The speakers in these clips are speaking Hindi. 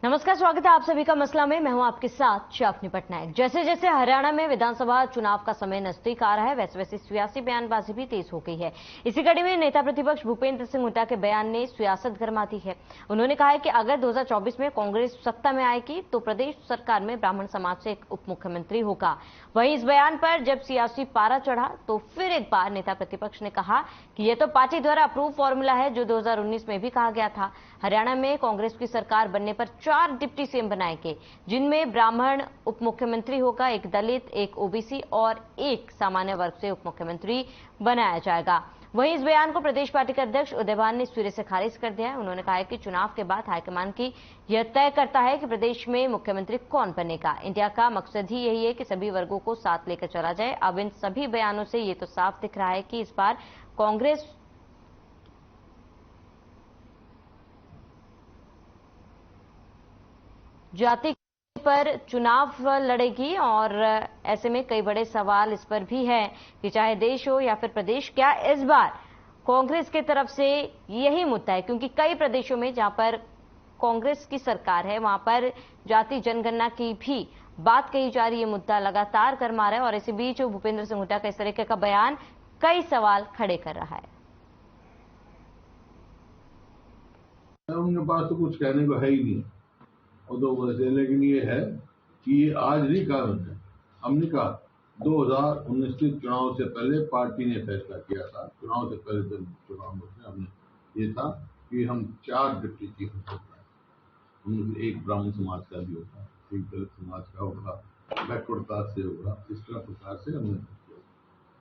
नमस्कार, स्वागत है आप सभी का मसला में। मैं हूं आपके साथ शाफनी पटनायक। जैसे जैसे हरियाणा में विधानसभा चुनाव का समय नजदीक आ रहा है, वैसे वैसे सियासी बयानबाजी भी तेज हो गई है। इसी कड़ी में नेता प्रतिपक्ष भूपेंद्र सिंह हुड्डा के बयान ने सियासत गर्मा दी है। उन्होंने कहा है कि अगर 2024 में कांग्रेस सत्ता में आएगी तो प्रदेश सरकार में ब्राह्मण समाज से एक उप मुख्यमंत्री होगा। वहीं इस बयान पर जब सियासी पारा चढ़ा तो फिर एक बार नेता प्रतिपक्ष ने कहा कि यह तो पार्टी द्वारा अप्रूव फॉर्मूला है जो 2019 में भी कहा गया था। हरियाणा में कांग्रेस की सरकार बनने पर 4 डिप्टी सीएम बनाएंगे, जिनमें ब्राह्मण उप मुख्यमंत्री होगा, एक दलित, एक ओबीसी और एक सामान्य वर्ग से उप मुख्यमंत्री बनाया जाएगा। वहीं इस बयान को प्रदेश पार्टी के अध्यक्ष उदयभान ने सिरे से खारिज कर दिया है। उन्होंने कहा है कि चुनाव के बाद हाईकमान की यह तय करता है कि प्रदेश में मुख्यमंत्री कौन बनेगा। इंडिया का मकसद ही यही है कि सभी वर्गों को साथ लेकर चला जाए। अब इन सभी बयानों से ये तो साफ दिख रहा है कि इस बार कांग्रेस जाति पर चुनाव लड़ेगी और ऐसे में कई बड़े सवाल इस पर भी है कि चाहे देश हो या फिर प्रदेश, क्या इस बार कांग्रेस की तरफ से यही मुद्दा है, क्योंकि कई प्रदेशों में जहां पर कांग्रेस की सरकार है वहां पर जाति जनगणना की भी बात कही जा रही है। मुद्दा लगातार गर्मा रहा है और इसी बीच भूपेंद्र सिंह हुड्डा का इस तरीके का बयान कई सवाल खड़े कर रहा है। उनके पास तो कुछ कहने को है ही नहीं और दो वजह, लेकिन ये है कि ये आज नहीं कारण है। हमने कहा 2019 के चुनाव से पहले पार्टी ने फैसला किया था, चुनाव से पहले जब चुनाव में हमने ये था कि हम 4 डिप्टी चीफ होता है, उनमें एक ब्राह्मण समाज का भी होगा, एक दलित समाज का होगा, बैकवर्ड कास्ट से होगा। इस तरह प्रकार से हमने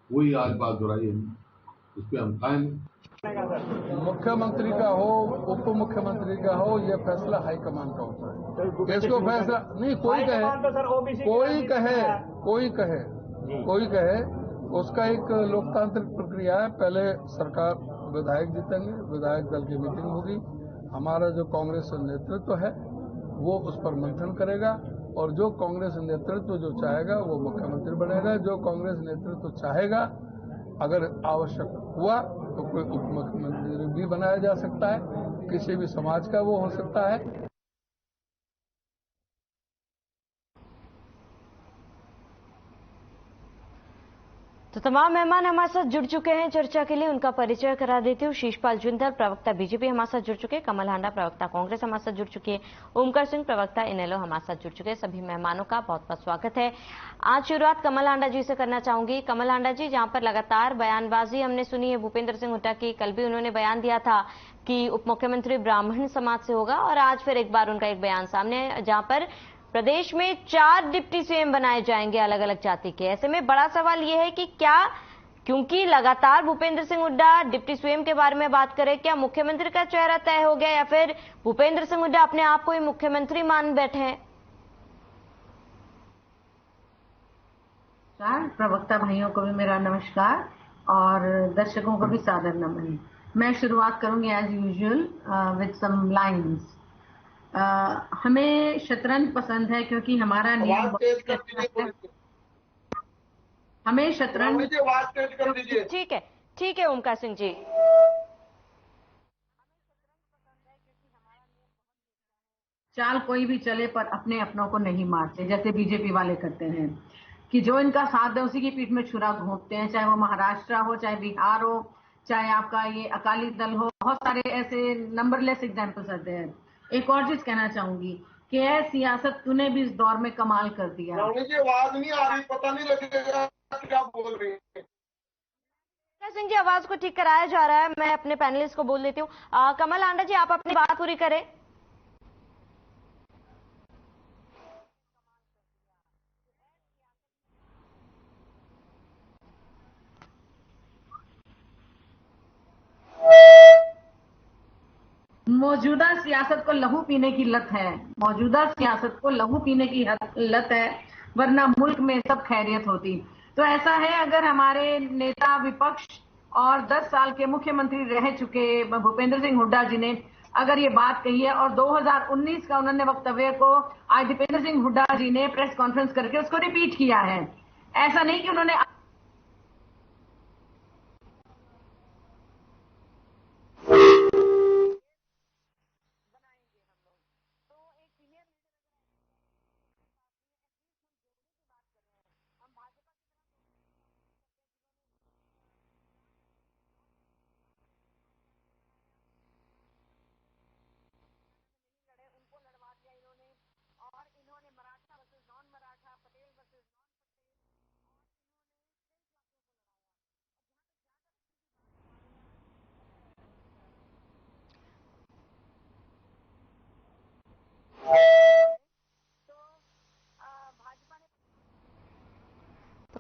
वही आज बात दोहराई है, उस पर हम कायम। मुख्यमंत्री का हो, उप मुख्यमंत्री का हो, यह फैसला हाईकमान का होता है। इसको फैसला नहीं कोई कहे उसका एक लोकतांत्रिक प्रक्रिया है। पहले सरकार विधायक जीतेंगे, विधायक दल की मीटिंग होगी, हमारा जो कांग्रेस नेतृत्व है वो उस पर मंथन करेगा और जो कांग्रेस नेतृत्व जो चाहेगा वो मुख्यमंत्री बनेगा। जो कांग्रेस नेतृत्व चाहेगा, अगर आवश्यक हुआ तो कोई उप मुख्यमंत्री भी बनाया जा सकता है, किसी भी समाज का वो हो सकता है। तो तमाम मेहमान हमारे साथ जुड़ चुके हैं चर्चा के लिए। उनका परिचय करा देती हूँ। शीशपाल जुंधर, प्रवक्ता बीजेपी, हमारे साथ जुड़ चुके हैं। कमल हांडा, प्रवक्ता कांग्रेस, हमारे साथ जुड़ चुकी है। ओमकार सिंह, प्रवक्ता इनेलो, हमारे साथ जुड़ चुके हैं। सभी मेहमानों का बहुत बहुत स्वागत है। आज शुरुआत कमल हांडा जी से करना चाहूंगी। कमल हांडा जी, जहां पर लगातार बयानबाजी हमने सुनी है भूपेंद्र सिंह हुड्डा की, कल भी उन्होंने बयान दिया था कि उप मुख्यमंत्री ब्राह्मण समाज से होगा और आज फिर एक बार उनका एक बयान सामने है जहां पर प्रदेश में 4 डिप्टी सीएम बनाए जाएंगे अलग अलग जाति के। ऐसे में बड़ा सवाल यह है कि क्या, क्योंकि लगातार भूपेंद्र सिंह हुड्डा डिप्टी सीएम के बारे में बात करें, क्या मुख्यमंत्री का चेहरा तय हो गया या फिर भूपेंद्र सिंह हुड्डा अपने आप को ही मुख्यमंत्री मान बैठे हैं? प्रवक्ता भाइयों को भी मेरा नमस्कार और दर्शकों को भी सादर नमन। मैं शुरुआत करूंगी as usual with some lines. हमें शतरंज पसंद है क्योंकि हमारा नियम हमें शतरंज। ठीक है ओमकार सिंह जी। चाल कोई भी चले पर अपने अपनों को नहीं मारते, जैसे बीजेपी वाले करते हैं कि जो इनका साथ है उसी की पीठ में छुरा घोंपते हैं, चाहे वो महाराष्ट्र हो, चाहे बिहार हो, चाहे आपका ये अकाली दल हो। बहुत सारे ऐसे नंबरलेस एग्जाम्पल्स आते हैं। एक और चीज कहना चाहूंगी कि यह सियासत तूने भी इस दौर में कमाल कर दिया। आवाज नहीं आ रही, पता नहीं लगेगा क्या बोल रही है। सिंह जी, आवाज को ठीक कराया जा रहा है। मैं अपने पैनलिस्ट को बोल देती हूँ। कमल हांडा जी, आप अपनी बात पूरी करें। मौजूदा सियासत को लहू पीने की लत है, मौजूदा सियासत को लहू पीने की लत है, वरना मुल्क में सब खैरियत होती। तो ऐसा है, अगर हमारे नेता विपक्ष और 10 साल के मुख्यमंत्री रह चुके भूपेंद्र सिंह हुड्डा जी ने अगर ये बात कही है और 2019 का उन्होंने वक्तव्य को आज दीपेंद्र सिंह हुड्डा जी ने प्रेस कॉन्फ्रेंस करके उसको रिपीट किया है। ऐसा नहीं कि उन्होंने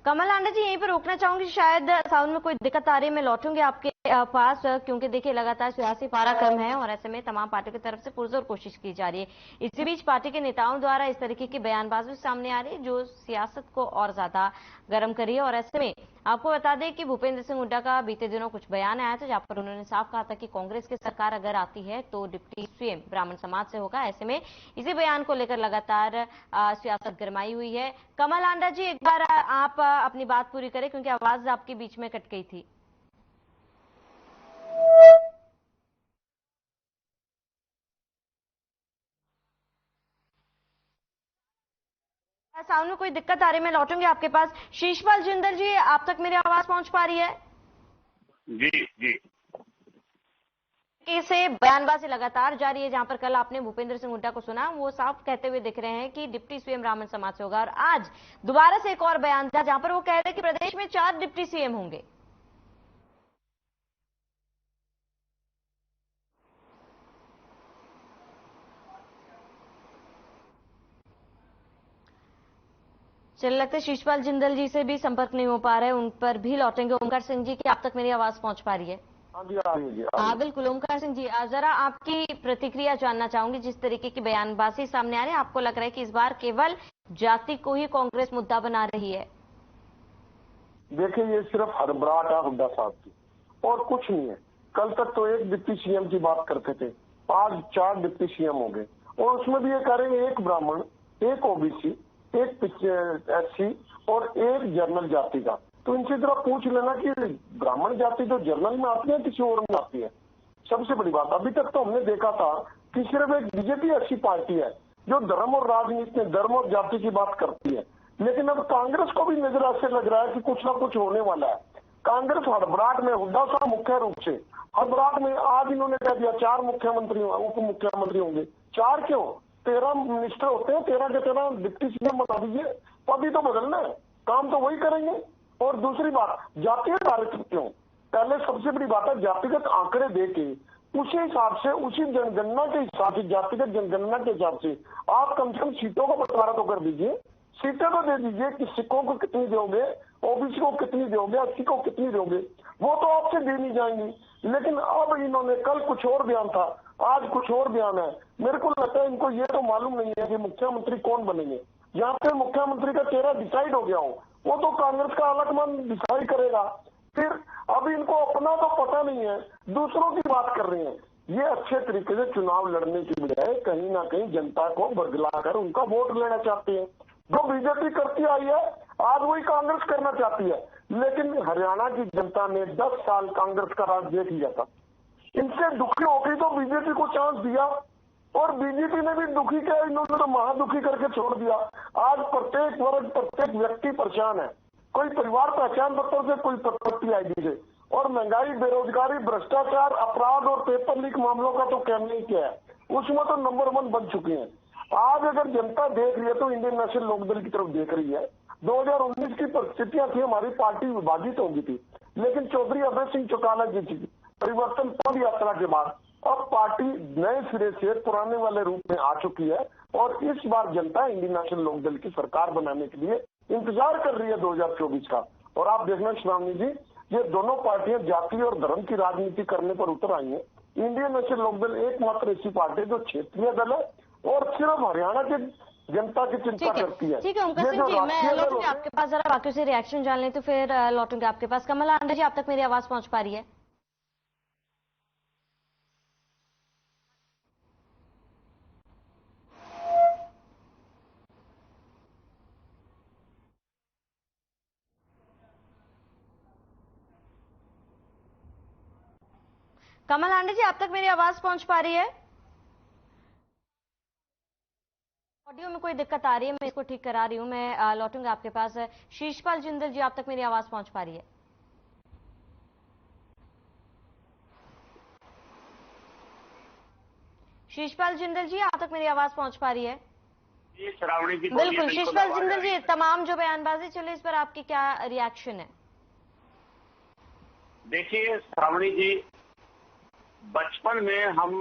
कमल आंडा जी, यहीं पर रोकना चाहूंगी। शायद साउंड में कोई दिक्कत आ रही है, मैं लौटूंगी आपके पास, क्योंकि देखिए लगातार सियासी पारा कम है और ऐसे में तमाम पार्टियों की तरफ से पुरजोर कोशिश की जा रही है। इसी बीच पार्टी के नेताओं द्वारा इस तरीके की बयानबाजी सामने आ रही है जो सियासत को और ज्यादा गर्म कर रही है। और ऐसे में आपको बता दें कि भूपेंद्र सिंह हुड्डा का बीते दिनों कुछ बयान आया था, जहां पर उन्होंने साफ कहा था कि कांग्रेस की सरकार अगर आती है तो डिप्टी सीएम ब्राह्मण समाज से होगा। ऐसे में इसी बयान को लेकर लगातार सियासत गरमाई हुई है। कमल आंडा जी, एक बार आप अपनी बात पूरी करें, क्योंकि आवाज आपके बीच में कट गई थी। साउंड में कोई दिक्कत आ रही है, मैं लौटूंगी आपके पास। शीशपाल जिंदल जी, आप तक मेरी आवाज पहुंच पा रही है? जी। से बयानबाजी लगातार जारी है, जहां पर कल आपने भूपेंद्र सिंह हुड्डा को सुना, वो साफ कहते हुए दिख रहे हैं कि डिप्टी सीएम ब्राह्मण समाज से होगा। और आज दोबारा से एक और बयान था, जहां पर वो कह रहे हैं कि प्रदेश में 4 डिप्टी सीएम होंगे। चलिए, लगता है शीशपाल जिंदल जी से भी संपर्क नहीं हो पा रहा है, उन पर भी लौटेंगे। ओमकार सिंह जी, की आप तक मेरी आवाज पहुंच पा रही है? हाँ बिल्कुल। ओमकार सिंह जी, जरा आपकी प्रतिक्रिया जानना चाहूंगी। जिस तरीके की बयानबाजी सामने आ रही है, आपको लग रहा है कि इस बार केवल जाति को ही कांग्रेस मुद्दा बना रही है? देखिए, ये सिर्फ हड़बड़ाहट है हुड्डा साहब की और कुछ नहीं है। कल तक तो एक डिप्टी सीएम की बात करते थे, आज 4 डिप्टी सीएम हो गए और उसमें भी ये कह रहे हैं एक ब्राह्मण, एक ओबीसी, एक एससी और एक जनरल जाति का। तो इनसे जरा पूछ लेना कि ब्राह्मण जाति जो जनरल में आती है किसी और में आती है। सबसे बड़ी बात, अभी तक तो हमने देखा था कि सिर्फ एक बीजेपी ऐसी पार्टी है जो धर्म और राजनीति में धर्म और जाति की बात करती है, लेकिन अब कांग्रेस को भी नजर ऐसे लग रहा है कि कुछ ना कुछ होने वाला है। कांग्रेस हड़बड़ाहट में, हुड्डा साहब मुख्य रूप से हड़बड़ाहट में, आज इन्होंने कह दिया 4 मुख्यमंत्री उप मुख्यमंत्री होंगे। 4 क्यों, 13 मिनिस्टर होते हैं, 13 के 13 डिप्टी सीएम बता दीजिए, पद ही तो बदलना है, काम तो वही करेंगे। और दूसरी बात, जातीय दायित्व क्यों? पहले सबसे बड़ी बात है, जातिगत आंकड़े देके उसी हिसाब से, उसी जनगणना के हिसाब से, जातिगत जनगणना के हिसाब से आप कम से कम सीटों का बंटवारा तो कर दीजिए, सीटें तो दे दीजिए कि सिखों को कितनी दोगे, ओबीसी को कितनी दोगे, एससी को कितनी दोगे, वो तो आपसे दी नहीं जाएंगी। लेकिन अब इन्होंने, कल कुछ और बयान था, आज कुछ और बयान है। मेरे को लगता है इनको ये तो मालूम नहीं है कि मुख्यमंत्री कौन बनेंगे। यहाँ पे मुख्यमंत्री का चेहरा डिसाइड हो गया हो, वो तो कांग्रेस का अलग मन डिसाइड करेगा। फिर अब इनको अपना तो पता नहीं है, दूसरों की बात कर रहे हैं। ये अच्छे तरीके से चुनाव लड़ने की बजाय कहीं ना कहीं जनता को बरगलाकर उनका वोट लेना चाहते हैं। जो बीजेपी करती आई है, आज वही कांग्रेस करना चाहती है। लेकिन हरियाणा की जनता ने 10 साल कांग्रेस का राज देख लिया था, इनसे दुखी होकर तो बीजेपी को चांस दिया और बीजेपी ने भी दुखी किया, इन्होंने तो महादुखी करके छोड़ दिया। आज प्रत्येक वर्ग, प्रत्येक व्यक्ति परेशान है, कोई परिवार पहचान पत्र से, कोई प्रॉपर्टी आईडी से, और महंगाई, बेरोजगारी, भ्रष्टाचार, अपराध और पेपर लीक मामलों का तो कहना ही क्या है, उसमें तो नंबर 1 बन चुके हैं। आज अगर जनता देख रही है तो इंडियन नेशनल लोकदल की तरफ देख रही है। 2019 की परिस्थितियां थी, हमारी पार्टी विभाजित हो गई थी, लेकिन चौधरी अभय सिंह चौटाला जी की परिवर्तन पद यात्रा के बाद अब पार्टी नए सिरे से पुराने वाले रूप में आ चुकी है और इस बार जनता इंडियन नेशनल लोकदल की सरकार बनाने के लिए इंतजार कर रही है 2024 का। और आप देखना श्रावणी जी, ये दोनों पार्टियां जाति और धर्म की राजनीति करने पर उतर आई हैं। इंडियन नेशनल लोकदल एकमात्र ऐसी पार्टी जो क्षेत्रीय दल है और सिर्फ हरियाणा की जनता की चिंता करती है। ठीक है ओमकार सिंह जी, मैं लौटूंगी आपके पास, जरा बाकियों से रिएक्शन जान लें तो फिर लौटूंगी आपके पास। कमल आंडा जी, आप तक मेरी आवाज पहुंच पा रही है? कमल आंडा जी, आप तक मेरी आवाज पहुंच पा रही है? ऑडियो में कोई दिक्कत आ रही है, मैं इसको ठीक करा रही हूं। मैं लौटूंगा आपके पास। शीशपाल जिंदल जी, आप तक मेरी आवाज पहुंच पा रही है? शीशपाल जिंदल जी, आप तक मेरी आवाज पहुंच पा रही है? श्रावणी जी बिल्कुल। शीशपाल जिंदल जी, तमाम जो बयानबाजी चले इस पर आपकी क्या रिएक्शन है? देखिए श्रावणी जी, बचपन में हम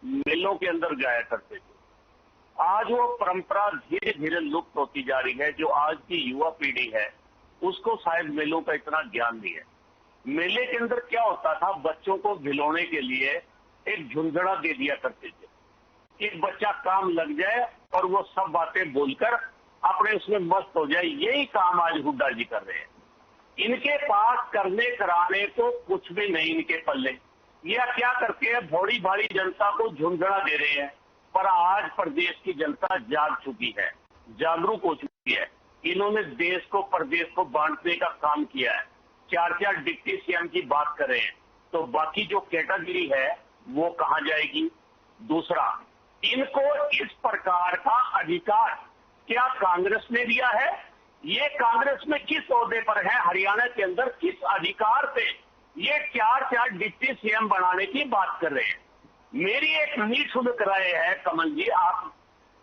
मेलों के अंदर जाया करते थे, आज वो परंपरा धीरे धीरे लुप्त होती जा रही है। जो आज की युवा पीढ़ी है उसको शायद मेलों का इतना ज्ञान नहीं है। मेले के अंदर क्या होता था, बच्चों को भिलौने के लिए एक झुंझुना दे दिया करते थे, एक बच्चा काम लग जाए और वो सब बातें बोलकर अपने उसमें मस्त हो जाए। यही काम आज हुड्डा जी कर रहे हैं। इनके पास करने कराने को कुछ भी नहीं इनके पल्ले। ये क्या करते हैं, भोड़ी भाड़ी जनता को झुंझुना दे रहे हैं। पर आज प्रदेश की जनता जाग चुकी है, जागरूक हो चुकी है। इन्होंने देश को, प्रदेश को बांटने का काम किया है। 4-4 डिप्टी सीएम की बात करें तो बाकी जो कैटेगरी है वो कहां जाएगी। दूसरा, इनको इस प्रकार का अधिकार क्या कांग्रेस ने दिया है? ये कांग्रेस में किस ओहदे पर है, हरियाणा के अंदर किस अधिकार से ये 4-4 डिप्टी सीएम बनाने की बात कर रहे हैं? मेरी एक निःशुल्क राय है, कमल जी, आप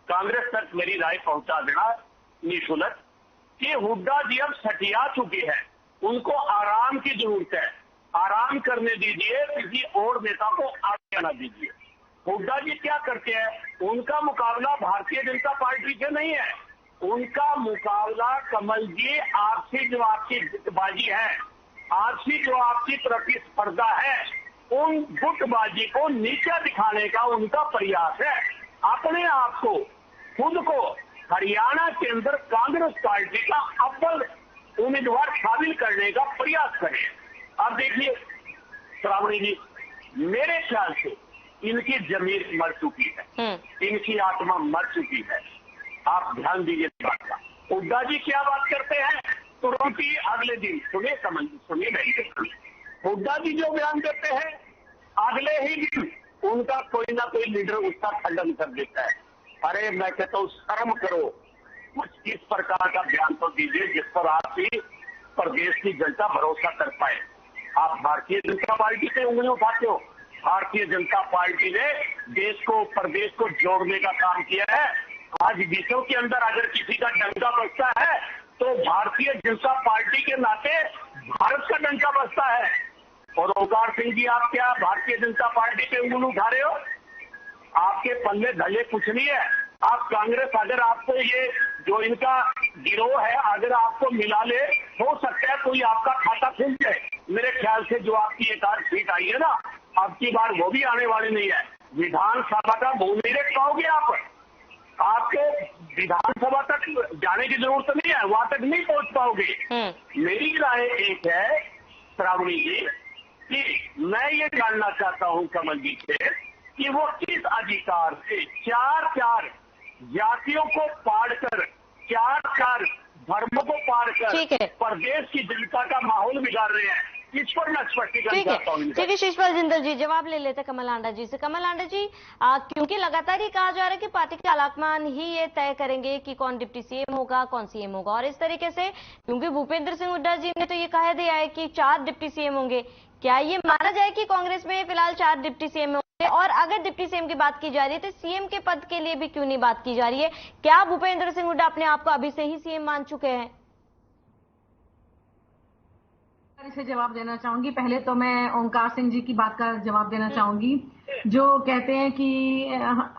कांग्रेस तक मेरी राय पहुंचा देना निःशुल्क, कि हुड्डा जी अब सटिया चुके हैं, उनको आराम की जरूरत है। आराम करने दीजिए, किसी और नेता को आगे आना दीजिए। हुड्डा जी क्या करते हैं, उनका मुकाबला भारतीय जनता पार्टी से नहीं है, उनका मुकाबला कमल जी आपसी जो आपकी गुटबाजी है, आपसी जो आपकी प्रतिस्पर्धा है, उन गुटबाजी को नीचे दिखाने का उनका प्रयास है। अपने आप को, खुद को हरियाणा के अंदर कांग्रेस पार्टी का अव्वल उम्मीदवार शामिल करने का प्रयास करें। अब देखिए श्रावणी जी, मेरे ख्याल से इनकी जमीर मर चुकी है, इनकी आत्मा मर चुकी है। आप ध्यान दीजिए बात का। हुड्डा जी क्या बात करते हैं, तुरंत ही अगले दिन, सुनिए कमल जी, सुनिए नहीं, हुड्डा जी जो बयान देते हैं अगले ही दिन उनका कोई ना कोई लीडर उसका खंडन कर देता है। अरे मैं कहता हूँ शर्म करो, कुछ इस प्रकार का बयान तो दीजिए जिस पर आपकी प्रदेश की जनता भरोसा कर पाए। आप भारतीय जनता पार्टी से उंगली उठाते हो। भारतीय जनता पार्टी ने देश को, प्रदेश को जोड़ने का काम किया है। आज विश्व के अंदर अगर किसी का डंका बजता है तो भारतीय जनता पार्टी के नाते भारत का डंका बजता है। और ओंकार सिंह जी, आप क्या भारतीय जनता पार्टी पे उंगली उठा रहे हो? आपके पल्ले धले कुछ नहीं है। आप कांग्रेस, अगर आपको ये जो इनका गिरोह है अगर आपको मिला ले, हो सकता है कोई आपका खाता खुल जाए। मेरे ख्याल से जो आपकी एक आध सीट आई है ना, अब की बार वो भी आने वाली नहीं है। विधानसभा का मुंह नहीं देख पाओगे आप। आपको विधानसभा तक जाने की जरूरत नहीं है, वहां तक नहीं पहुंच पाओगे। मेरी राय एक है श्रावणी जी, कि मैं ये जानना चाहता हूं कमल जी से कि वो किस अधिकार से 4-4 जातियों को पाड़कर, 4-4 धर्मों को पाड़कर प्रदेश की जनता का माहौल बिगाड़ रहे हैं। इस पर मैं स्पष्टीकरण चाहता हूँ। ठीक है शिषपाल जिंदल जी, जवाब ले लेते कमल आंडा जी से। कमल आंडा जी, क्योंकि लगातार ये कहा जा रहा है कि पार्टी के आलाकमान ही ये तय करेंगे कि कौन डिप्टी सीएम होगा, कौन सीएम होगा, और इस तरीके से क्योंकि भूपेंद्र सिंह हुड्डा जी ने तो ये कह दिया है कि 4 डिप्टी सीएम होंगे, क्या ये माना जाए कि कांग्रेस में फिलहाल 4 डिप्टी सीएम होंगे? और अगर डिप्टी सीएम की बात की जा रही है तो सीएम के पद के लिए भी क्यों नहीं बात की जा रही है? क्या भूपेंद्र सिंह हुड्डा अपने आप को अभी से ही सीएम मान चुके हैं? इसे जवाब देना चाहूंगी। पहले तो मैं ओंकार सिंह जी की बात का जवाब देना चाहूंगी, जो कहते हैं कि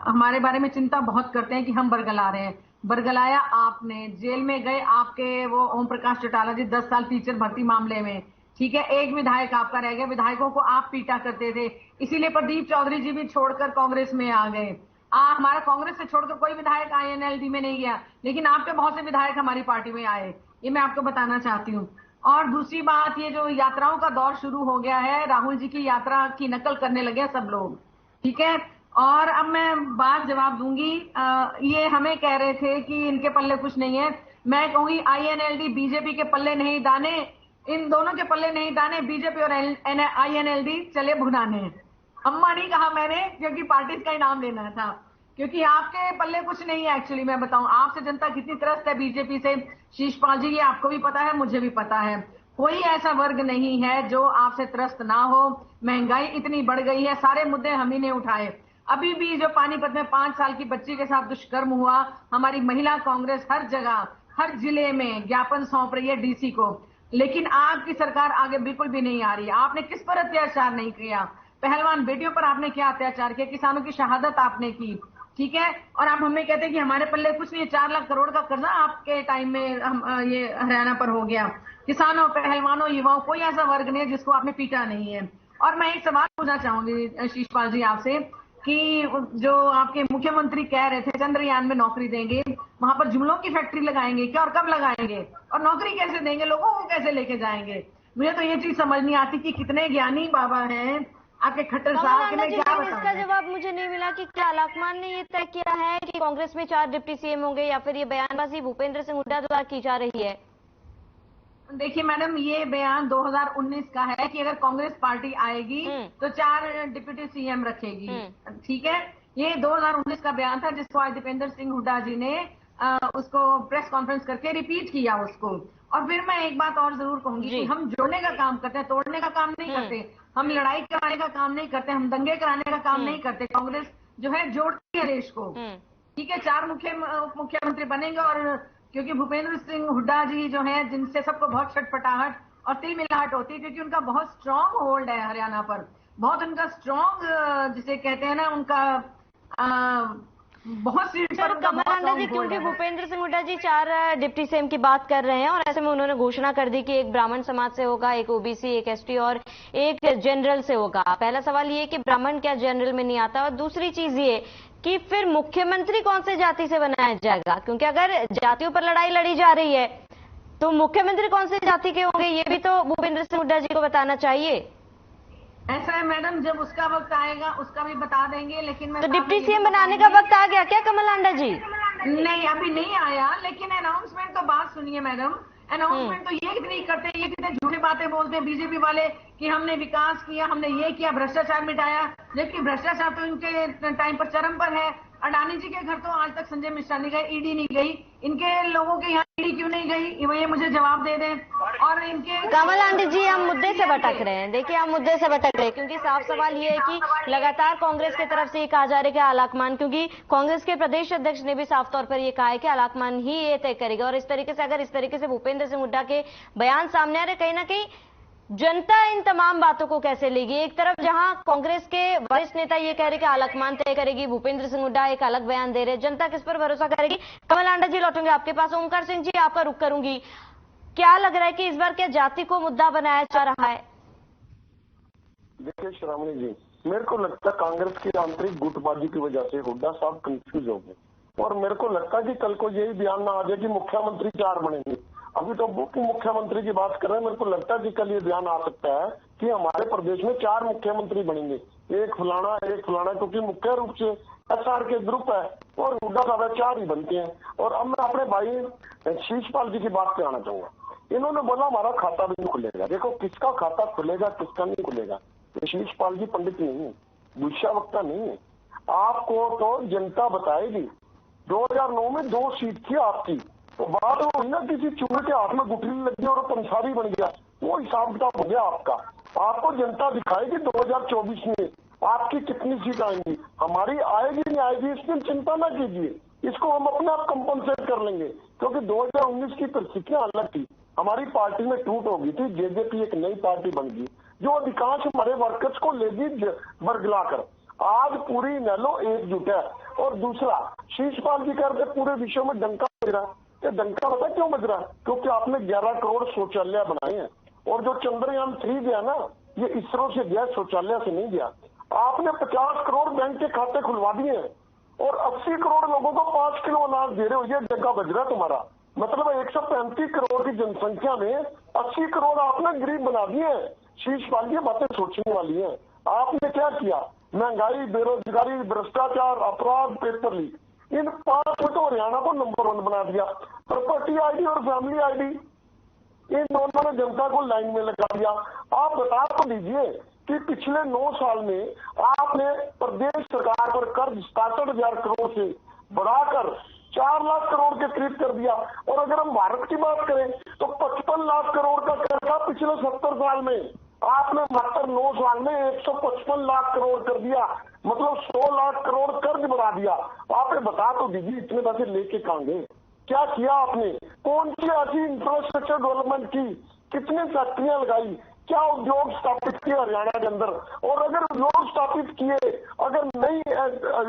हमारे बारे में चिंता बहुत करते हैं कि हम बरगला रहे हैं। बरगलाया आपने, जेल में गए आपके वो ओम प्रकाश चौटाला जी 10 साल टीचर भर्ती मामले में, ठीक है, एक विधायक आपका रह गया, विधायकों को आप पीटा करते थे, इसीलिए प्रदीप चौधरी जी भी छोड़कर कांग्रेस में आ गए। हमारा कांग्रेस से छोड़कर कोई विधायक INLD में नहीं गया, लेकिन आपके बहुत से विधायक हमारी पार्टी में आए, ये मैं आपको बताना चाहती हूँ। और दूसरी बात, ये जो यात्राओं का दौर शुरू हो गया है, राहुल जी की यात्रा की नकल करने लगे सब लोग, ठीक है। और अब मैं बात जवाब दूंगी। ये हमें कह रहे थे कि इनके पल्ले कुछ नहीं है। मैं कहूंगी INLD बीजेपी के पल्ले नहीं दाने, इन दोनों के पल्ले नहीं दाने, बीजेपी और INLD चले भुनाने। अम्मा नहीं कहा मैंने, क्योंकि पार्टी का इनाम लेना था, क्योंकि आपके पल्ले कुछ नहीं है। एक्चुअली मैं बताऊं, आपसे जनता कितनी त्रस्त है बीजेपी से, शिषपाल जी, ये आपको भी पता है, मुझे भी पता है। कोई ऐसा वर्ग नहीं है जो आपसे त्रस्त ना हो। महंगाई इतनी बढ़ गई है, सारे मुद्दे हम ही ने उठाए। अभी भी जो पानीपत में 5 साल की बच्ची के साथ दुष्कर्म हुआ, हमारी महिला कांग्रेस हर जगह, हर जिले में ज्ञापन सौंप रही है DC को, लेकिन आपकी सरकार आगे बिल्कुल भी नहीं आ रही है। आपने किस पर अत्याचार नहीं किया? पहलवान बेटियों पर आपने क्या अत्याचार किया? किसानों की शहादत आपने की, ठीक है। और आप हमें कहते हैं कि हमारे पल्ले कुछ नहीं है, 4 लाख करोड़ का कर्जा आपके टाइम में हम ये हरियाणा पर हो गया। किसानों, पहलवानों, युवाओं, कोई ऐसा वर्ग नहीं है जिसको आपने पीटा नहीं है। और मैं एक सवाल पूछना चाहूंगी शीशपाल जी आपसे कि जो आपके मुख्यमंत्री कह रहे थे चंद्रयान में नौकरी देंगे, वहां पर जुमलों की फैक्ट्री लगाएंगे क्या और कब लगाएंगे, और नौकरी कैसे देंगे, लोगों को कैसे लेके जाएंगे? मुझे तो ये चीज समझ नहीं आती कि कितने ज्ञानी बाबा हैं आपके खट्टर साहब के। मैं क्या इसका बताऊं? जवाब मुझे नहीं मिला कि क्या आलाकमान ने ये तय किया है कि कांग्रेस में 4 डिप्टी सीएम होंगे या फिर ये बयानबाजी भूपेंद्र सिंह हुड्डा द्वारा की जा रही है? देखिए मैडम, ये बयान 2019 का है कि अगर कांग्रेस पार्टी आएगी तो 4 डिप्टी सीएम रखेगी। ठीक है, ये 2019 का बयान था जिसको आज दीपेंद्र सिंह हुड्डा जी ने उसको प्रेस कॉन्फ्रेंस करके रिपीट किया उसको। और फिर मैं एक बात और जरूर कहूंगी कि हम जोड़ने का काम करते हैं, तोड़ने का काम नहीं करते। हम लड़ाई कराने का काम नहीं करते, हम दंगे कराने का काम नहीं करते। कांग्रेस जो है जोड़ती है देश को। ठीक है, 4 मुख्यमंत्री बनेंगे। और क्योंकि भूपेंद्र सिंह हुड्डा जी जो है, जिनसे सबको बहुत छटपटाहट और तिलमिलाहट होती है, क्योंकि उनका बहुत स्ट्रांग होल्ड है हरियाणा पर, बहुत उनका स्ट्रांग जिसे कहते हैं ना, उनका बहुत सीट पर कमल आंडा जी, क्योंकि भूपेंद्र सिंह हुड्डा जी 4 डिप्टी सीएम की बात कर रहे हैं और ऐसे में उन्होंने घोषणा कर दी कि एक ब्राह्मण समाज से होगा, एक ओबीसी, एक एसटी और एक जनरल से होगा। पहला सवाल ये कि ब्राह्मण क्या जनरल में नहीं आता, और दूसरी चीज ये कि फिर मुख्यमंत्री कौन से जाति से बनाया जाएगा, क्योंकि अगर जातियों पर लड़ाई लड़ी जा रही है तो मुख्यमंत्री कौन से जाति के होंगे ये भी तो भूपेंद्र सिंह हुड्डा जी को बताना चाहिए। ऐसा है मैडम, जब उसका वक्त आएगा उसका भी बता देंगे। लेकिन मैं तो डिप्टी सीएम बनाने का वक्त आ गया क्या कमल आंडा जी? नहीं, अभी नहीं आया, लेकिन अनाउंसमेंट तो बात सुनिए मैडम। अनाउंसमेंट तो ये कितनी करते हैं, ये कितने झूठी बातें बोलते हैं बीजेपी वाले कि हमने विकास किया, हमने ये किया, भ्रष्टाचार मिटाया। जबकि भ्रष्टाचार तो इनके टाइम पर चरम पर है। अडानी जी के घर तो आज तक संजय मिश्रा नहीं गए, ईडी नहीं गई। इनके लोगों के यहाँ ईडी क्यों नहीं गई, ये मुझे जवाब दे दें। और इनके कमल आंटी जी, हम मुद्दे से भटक रहे हैं। देखिए, हम मुद्दे से भटक रहे हैं क्योंकि साफ सवाल ये है कि लगातार कांग्रेस की तरफ से ये कहा जा रहा है कि आलाकमान, क्योंकि कांग्रेस के प्रदेश अध्यक्ष ने भी साफ तौर पर ये कहा है कि आलाकमान ही ये तय करेगा। और इस तरीके से अगर इस तरीके से भूपेंद्र सिंह हुड्डा के बयान सामने आ रहे, कहीं ना कहीं जनता इन तमाम बातों को कैसे लेगी? एक तरफ जहां कांग्रेस के वरिष्ठ नेता ये कह रहे कि आलाकमान तय करेगी, भूपेंद्र सिंह हुड्डा एक अलग बयान दे रहे, जनता किस पर भरोसा करेगी? कमल आंडा जी, लौटूंगे आपके पास। ओमकार सिंह जी, आपका रुख करूंगी। क्या लग रहा है कि इस बार क्या जाति को मुद्दा बनाया जा रहा है? देखिए श्रावणी जी, मेरे को लगता है कांग्रेस की आंतरिक गुटबाजी की वजह से हुड्डा साहब कंफ्यूज हो गए। और मेरे को लगता है कि कल को यही बयान ना आ जाए कि मुख्यमंत्री 4 बनेंगे। अभी तो उप मुख्यमंत्री की बात कर रहे हैं। मेरे को लगता है कि कल ये बयान आ सकता है कि हमारे प्रदेश में 4 मुख्यमंत्री बनेंगे, एक फलाना, क्योंकि मुख्य रूप से एसआर के ग्रुप है और हुड्डा साहब 4 ही बनते हैं। और अब मैं अपने भाई शीशपाल जी की बात पे आना चाहूंगा। इन्होंने बोला हमारा खाता भी नहीं खुलेगा। देखो, किसका खाता खुलेगा किसका नहीं खुलेगा, शीशपाल जी पंडित नहीं है, भविष्यवक्ता नहीं है। आपको तो जनता बताएगी। 2009 में 2 सीट थी आपकी, तो बात हुई ना किसी चूहे के हाथ में गुठली लगी और पंसारी बन गया, वो हिसाब किताब हो गया आपका। आपको जनता दिखाएगी 2024 में आपकी कितनी सीट आएंगी। हमारी आएगी नहीं आएगी इसकी चिंता ना कीजिए, इसको हम अपने आप कंपनसेट कर लेंगे। क्योंकि 2019 की परिस्थितियां अलग थी, हमारी पार्टी में टूट हो गई थी, जेजेपी एक नई पार्टी बन गई जो अधिकांश हमारे वर्कर्स को लेगी बरगलाकर। आज पूरी नैलो एकजुट है। और दूसरा, शीशपाल जी कहते पूरे विश्व में डंका बज रहा है। ये डंका पता क्यों बज रहा है? क्योंकि आपने 11 करोड़ शौचालय बनाए हैं। और जो चंद्रयान 3 गया ना, ये इसरो से गया, शौचालय से नहीं गया। आपने 50 करोड़ बैंक के खाते खुलवा दिए हैं और 80 करोड़ लोगों को 5 किलो अनाज दे रहे हो। ये डंका बज रहा है तुम्हारा। मतलब 135 करोड़ की जनसंख्या में 80 करोड़ आपने गरीब बना दिए। शीशपाल जी, बातें सोचने वाली है। आपने क्या किया? महंगाई, बेरोजगारी, भ्रष्टाचार, अपराध, पेपर लीक, इन 5 में तो हरियाणा को नंबर 1 बना दिया। प्रॉपर्टी आईडी और फैमिली आईडी, इन दोनों ने जनता को लाइन में लगा दिया। आप बता तो दीजिए कि पिछले 9 साल में आपने प्रदेश सरकार पर कर्ज 67,000 करोड़ से बढ़ाकर 4 लाख करोड़ के करीब कर दिया। और अगर हम भारत की बात करें तो 55 लाख करोड़ का कर्ज था पिछले 70 साल में। आपने मात्र 9 साल में 155 लाख करोड़ कर दिया, मतलब 100 लाख करोड़ कर्ज बढ़ा दिया। आपने बता तो दीजिए इतने पैसे लेके कहां गए? क्या किया आपने? कौन सी ऐसी इंफ्रास्ट्रक्चर डेवलपमेंट की? कितनी फैक्ट्रियां लगाई? क्या उद्योग स्थापित किए हरियाणा के अंदर? और अगर उद्योग स्थापित किए, अगर नई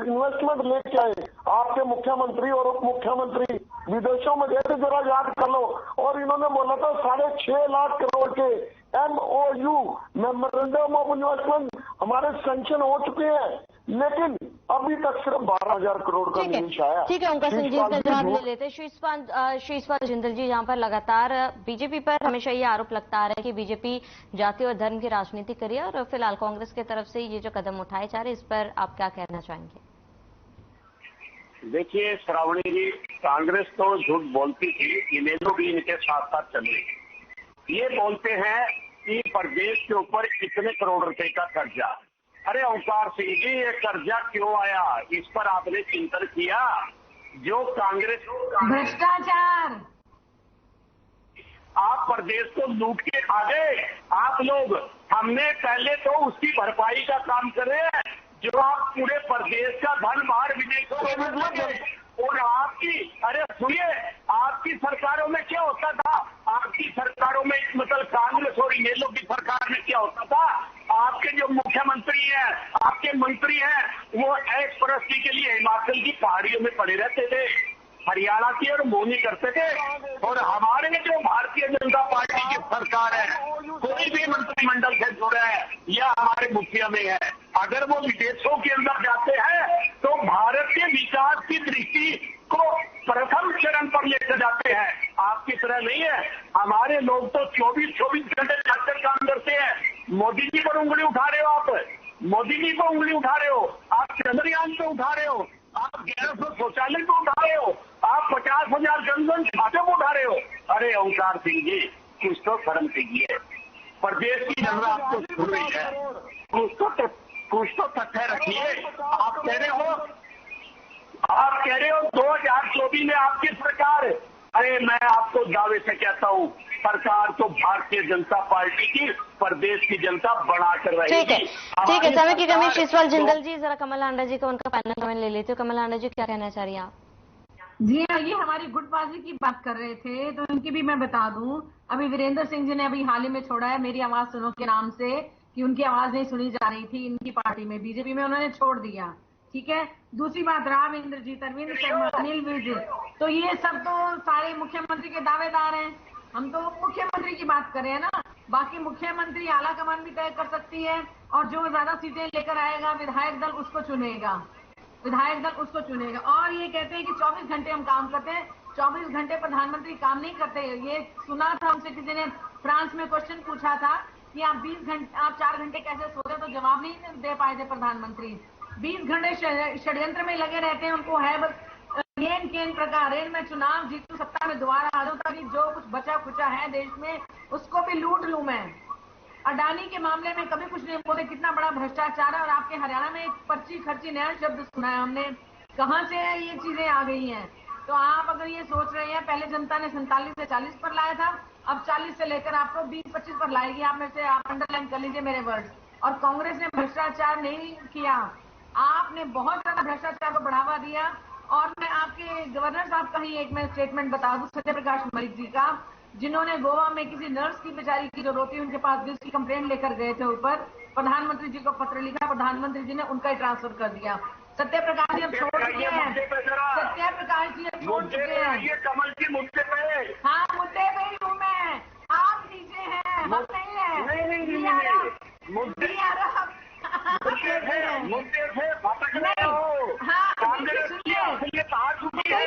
इन्वेस्टमेंट लेके आए आपके मुख्यमंत्री और उप मुख्यमंत्री विदेशों में गए थे, जरा याद कर लो। और इन्होंने बोला था 6.5 लाख करोड़ के MOU मेमोरेंडम ऑफ इन्वेस्टमेंट हमारे सैंक्शन हो चुके हैं, लेकिन अभी तक सिर्फ 12,000 करोड़ का निवेश आया। ठीक है, ओंकार सिंह जी इसका जवाब ले लेते हैं। शीशपाल जिंदल जी, यहाँ पर लगातार बीजेपी पर हमेशा ये आरोप लगता आ रहा है कि बीजेपी जाति और धर्म की राजनीति करी है, और फिलहाल कांग्रेस की तरफ से ये जो कदम उठाए जा रहे हैं, इस पर आप क्या कहना चाहेंगे? देखिए श्रावणी जी, कांग्रेस तो झूठ बोलती थी, इनेलो भी इनके साथ साथ चल रही। ये बोलते हैं कि प्रदेश के ऊपर इतने करोड़ रुपए का कर्जा। अरे ओंकार सिंह जी, ये कर्जा क्यों आया, इस पर आपने चिंतन किया? जो कांग्रेस भ्रष्टाचार, आप प्रदेश को लूट के खा गए आप लोग। हमने पहले तो उसकी भरपाई का काम करे, जो आप पूरे प्रदेश का धन बाहर विदेशों में लगे। और आपकी, अरे सुनिए, आपकी सरकारों में क्या होता था? आपकी सरकारों में मतलब कांग्रेस और इनेलो की सरकार में क्या होता था? आपके जो मुख्यमंत्री हैं, आपके मंत्री हैं, वो ऐश परस्ती के लिए हिमाचल की पहाड़ियों में पड़े रहते थे, हरियाणा की और मोनी करते थे। और हमारे जो भारतीय जनता पार्टी की सरकार है, कोई भी मंत्रिमंडल से जुड़ा है या हमारे मुखिया में है, अगर वो विदेशों के अंदर जाते हैं तो भारत के विकास की दृष्टि को प्रथम चरण पर लेकर जाते हैं। आपकी तरह नहीं है, हमारे लोग तो 24 घंटे जाकर काम करते हैं। मोदी जी पर उंगली उठा रहे हो आप, मोदी जी पर उंगली उठा रहे हो आप, चंद्रयान पे उठा रहे हो आप, 1100 शौचालय को उठा रहे हो आप, 50,000 जनधन खाते को उठा रहे हो। अरे ओंकार सिंह जी, कुछ तो शर्म कीजिए। प्रदेश की जनता आपको सुन रही है, कुछ तो तथ्य रखिए। आप कह रहे हो 2024 में आपकी सरकार, अरे मैं आपको दावे से कहता हूँ, सरकार तो भारतीय जनता पार्टी की, प्रदेश की जनता बनाकर रहेगी। ठीक है, समय की कमी। शीशपाल जिंदल जी, जरा कमल हांडा जी को उनका फाइनल कमेंट ले लेते हो। कमल हांडा जी, क्या कहना चाह रही हैं आप? जी हाँ, ये हमारी गुटबाजी की बात कर रहे थे, तो इनकी भी मैं बता दूं। अभी वीरेंद्र सिंह जी ने अभी हाल ही में छोड़ा है मेरी आवाज सुनो के नाम से, कि उनकी आवाज नहीं सुनी जा रही थी इनकी पार्टी में, बीजेपी में उन्होंने छोड़ दिया। ठीक है, दूसरी बात, राव इंद्रजीत, अरविंद शर्मा, अनिल विज, तो ये सब तो सारे मुख्यमंत्री के दावेदार हैं। हम तो मुख्यमंत्री की बात कर रहे हैं ना, बाकी मुख्यमंत्री आला कमान भी तय कर सकती है, और जो ज्यादा सीटें लेकर आएगा विधायक दल उसको चुनेगा, विधायक दल उसको चुनेगा। और ये कहते हैं कि 24 घंटे हम काम करते हैं, 24 घंटे प्रधानमंत्री काम नहीं करते। ये सुना था हमसे किसी ने फ्रांस में क्वेश्चन पूछा था कि आप 4 घंटे कैसे सोते, तो जवाब नहीं दे पाए थे प्रधानमंत्री। 20 घंटे षड्यंत्र में लगे रहते हैं, उनको है बस केन प्रकार मैं चुनाव जीतू, सत्ता में दोबारा आ जाऊं, ताकि जो कुछ बचा खुचा है देश में उसको भी लूट लूं मैं। अडानी के मामले में कभी कुछ नहीं बोले, कितना बड़ा भ्रष्टाचार है। और आपके हरियाणा में एक पर्ची खर्ची नया शब्द सुना है हमने, कहां से ये चीजें आ गई हैं? तो आप अगर ये सोच रहे हैं, पहले जनता ने 47 से 40 पर लाया था, अब 40 से लेकर आपको 20-25 पर लाएगी। आप में से आप अंडरलाइन कर लीजिए मेरे वर्ड्स। और कांग्रेस ने भ्रष्टाचार नहीं किया, आपने बहुत ज्यादा भ्रष्टाचार को बढ़ावा दिया। और मैं आपके गवर्नर साहब का ही एक मैं स्टेटमेंट बता दूं, सत्यप्रकाश मलिक जी का, जिन्होंने गोवा में किसी नर्स की बेचारी की जो रोटी उनके पास दी, उसकी कंप्लेंट लेकर गए थे ऊपर, प्रधानमंत्री जी को पत्र लिखा, प्रधानमंत्री जी ने उनका ही ट्रांसफर कर दिया। सत्यप्रकाश जी अब छोड़ चुके हैं, सत्यप्रकाश जी अब छोड़ चुके हैं। कमल जी मुद्दे पे, हाँ मुद्दे पे ही हूँ मैं, आप नीचे हैं, हम नहीं है। मुद्दे से भटक रहे हो। कांग्रेस की असलियत आ चुकी है,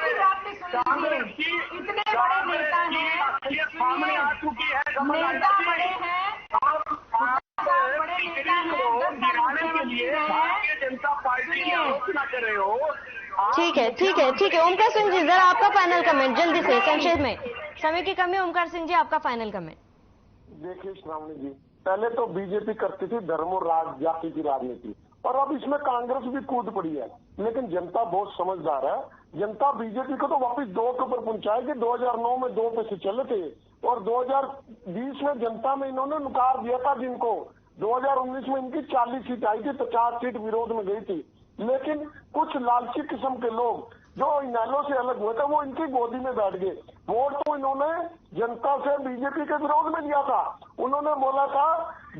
कांग्रेस की इतने बड़े नेता हैं, असलियत सामने आ चुकी है। नेता बड़े हैं, बड़े नेता हैं, गिराने के लिए भारतीय जनता पार्टी की आलोचना कर रहे हो। ठीक है। ओमकार सिंह जी, जरा आपका फाइनल कमेंट जल्दी से, संक्षेप में, समय की कमी। ओमकार सिंह जी, आपका फाइनल कमेंट। देखिए श्रावणी जी, पहले तो बीजेपी करती थी धर्म और जाति की राजनीति, और अब इसमें कांग्रेस भी कूद पड़ी है। लेकिन जनता बहुत समझदार है, जनता बीजेपी को तो वापस 2 के ऊपर पहुंचाएगी। 2009 में 2 पे से चले थे, और 2020 में जनता में इन्होंने नकार दिया था जिनको। 2019 में इनकी 40 सीट आई थी, 50 सीट विरोध में गई थी। लेकिन कुछ लालची किस्म के लोग जो इनेलो से अलग हुए थे वो इनकी गोदी में बैठ गए। वोट तो इन्होंने जनता से बीजेपी के विरोध में दिया था। उन्होंने बोला था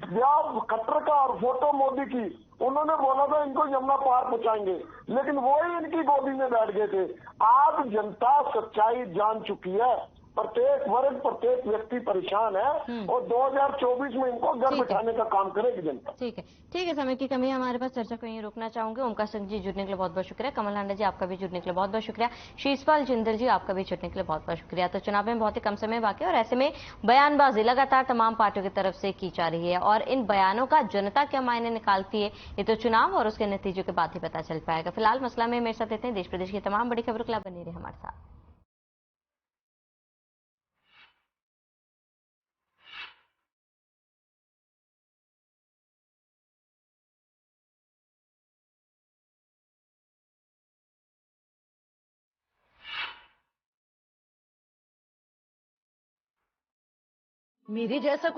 ब्याह खट्टर का और फोटो मोदी की, उन्होंने बोला था इनको यमुना पार पहुंचाएंगे, लेकिन वो ही इनकी गोदी में बैठ गए थे। आज जनता सच्चाई जान चुकी है, प्रत्येक वर्ग प्रत्येक व्यक्ति परेशान है और 2024 में इनको घर बिठाने का काम करेगी जनता। ठीक है, समय की कमी है हमारे पास, चर्चा को यहीं रोकना चाहूंगे। ओमकार सिंह जी जुड़ने के लिए बहुत बहुत शुक्रिया। कमल हांडा जी आपका भी जुड़ने के लिए बहुत बहुत शुक्रिया। शीशपाल जिंदल जी आपका भी जुड़ने के लिए बहुत बहुत शुक्रिया। तो चुनाव में बहुत ही कम समय बाकी है और ऐसे में बयानबाजी लगातार तमाम पार्टियों की तरफ से की जा रही है और इन बयानों का जनता क्या मायने निकालती है ये तो चुनाव और उसके नतीजों के बाद ही पता चल पाएगा। फिलहाल मसला में मेरे साथ इतने, देश प्रदेश की तमाम बड़ी खबरों के लिए बने रहे हमारे साथ। मेरे जैसा